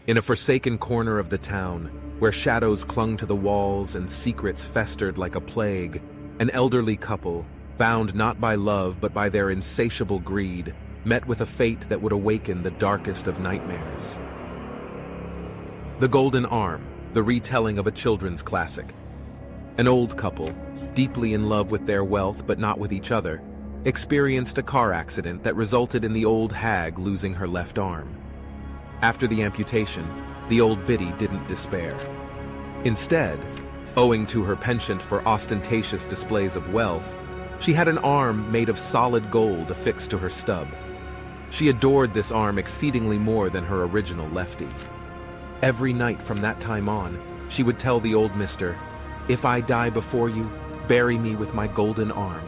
In a forsaken corner of the town, where shadows clung to the walls and secrets festered like a plague, an elderly couple, bound not by love but by their insatiable greed, met with a fate that would awaken the darkest of nightmares. The Golden Arm, the retelling of a children's classic. An old couple, deeply in love with their wealth but not with each other, experienced a car accident that resulted in the old hag losing her left arm. After the amputation, the old biddy didn't despair. Instead, owing to her penchant for ostentatious displays of wealth, she had an arm made of solid gold affixed to her stub. She adored this arm exceedingly more than her original lefty. Every night from that time on, she would tell the old mister, "If I die before you, bury me with my golden arm."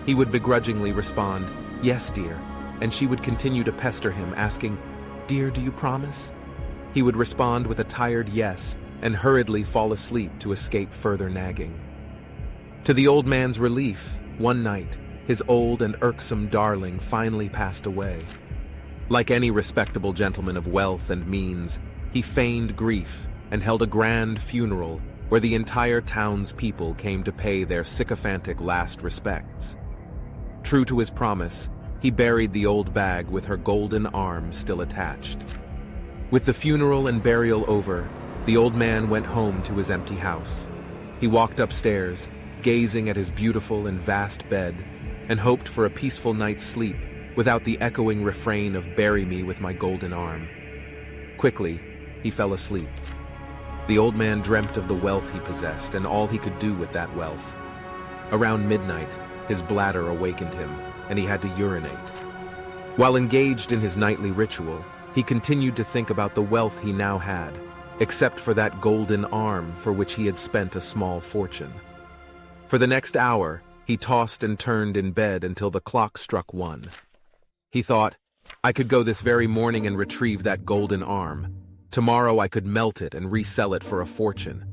He would begrudgingly respond, "Yes, dear," and she would continue to pester him, asking, "Dear, do you promise?" He would respond with a tired yes and hurriedly fall asleep to escape further nagging. To the old man's relief, one night, his old and irksome darling finally passed away. Like any respectable gentleman of wealth and means, he feigned grief and held a grand funeral where the entire town's people came to pay their sycophantic last respects. True to his promise, he buried the old bag with her golden arm still attached. With the funeral and burial over, the old man went home to his empty house. He walked upstairs, gazing at his beautiful and vast bed, and hoped for a peaceful night's sleep without the echoing refrain of "Bury me with my golden arm." Quickly, he fell asleep. The old man dreamt of the wealth he possessed and all he could do with that wealth. Around midnight, his bladder awakened him, and he had to urinate. While engaged in his nightly ritual, he continued to think about the wealth he now had, except for that golden arm for which he had spent a small fortune. For the next hour, he tossed and turned in bed until the clock struck 1. He thought, "I could go this very morning and retrieve that golden arm. Tomorrow I could melt it and resell it for a fortune."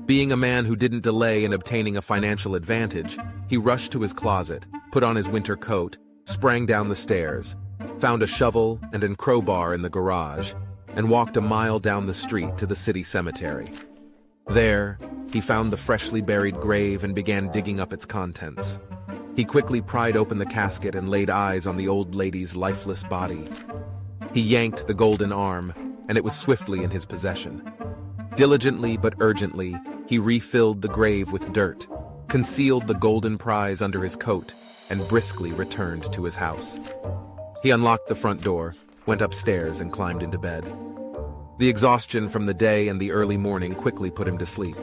Being a man who didn't delay in obtaining a financial advantage, he rushed to his closet, put on his winter coat, sprang down the stairs, found a shovel and a crowbar in the garage, and walked a mile down the street to the city cemetery. There, he found the freshly buried grave and began digging up its contents. He quickly pried open the casket and laid eyes on the old lady's lifeless body. He yanked the golden arm, and it was swiftly in his possession. Diligently but urgently, he refilled the grave with dirt, concealed the golden prize under his coat, and briskly returned to his house. He unlocked the front door, went upstairs, and climbed into bed. The exhaustion from the day and the early morning quickly put him to sleep.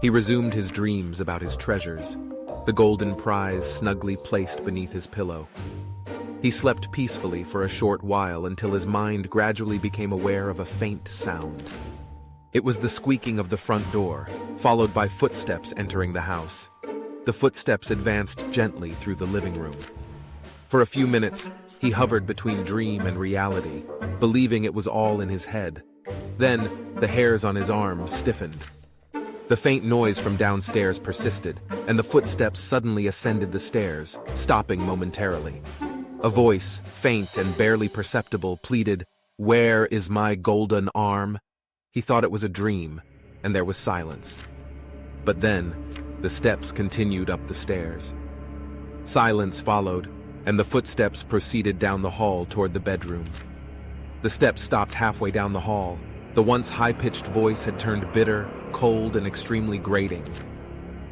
He resumed his dreams about his treasures, the golden prize snugly placed beneath his pillow. He slept peacefully for a short while until his mind gradually became aware of a faint sound. It was the squeaking of the front door, followed by footsteps entering the house. The footsteps advanced gently through the living room. For a few minutes, he hovered between dream and reality, believing it was all in his head. Then, the hairs on his arms stiffened. The faint noise from downstairs persisted, and the footsteps suddenly ascended the stairs, stopping momentarily. A voice, faint and barely perceptible, pleaded, "Where is my golden arm?" He thought it was a dream, and there was silence. But then, the steps continued up the stairs. Silence followed, and the footsteps proceeded down the hall toward the bedroom. The steps stopped halfway down the hall. The once high-pitched voice had turned bitter, cold, and extremely grating.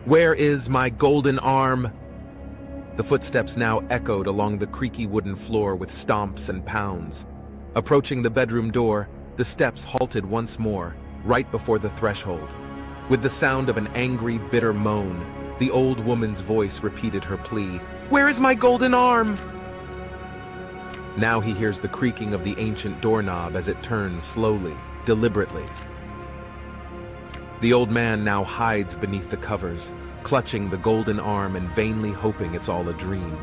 "Where is my golden arm?" The footsteps now echoed along the creaky wooden floor with stomps and pounds. Approaching the bedroom door, the steps halted once more, right before the threshold. With the sound of an angry, bitter moan, the old woman's voice repeated her plea, "Where is my golden arm?" Now he hears the creaking of the ancient doorknob as it turns slowly, deliberately. The old man now hides beneath the covers, clutching the golden arm and vainly hoping it's all a dream.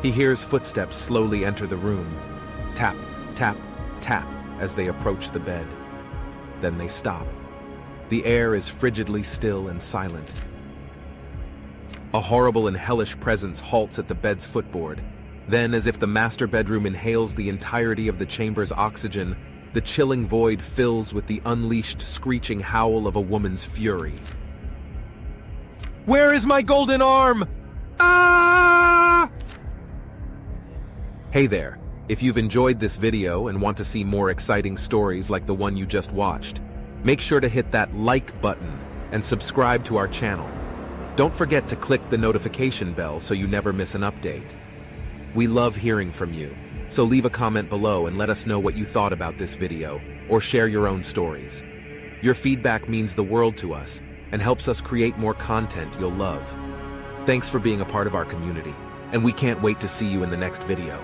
He hears footsteps slowly enter the room. Tap, tap, tap as they approach the bed. Then they stop. The air is frigidly still and silent. A horrible and hellish presence halts at the bed's footboard. Then, as if the master bedroom inhales the entirety of the chamber's oxygen, The chilling void fills with the unleashed screeching howl of a woman's fury. Where is my golden arm? Ah! Hey there, if you've enjoyed this video and want to see more exciting stories like the one you just watched, make sure to hit that like button and subscribe to our channel. Don't forget to click the notification bell so you never miss an update. We love hearing from you, so leave a comment below and let us know what you thought about this video, or share your own stories. Your feedback means the world to us and helps us create more content you'll love. Thanks for being a part of our community, and we can't wait to see you in the next video.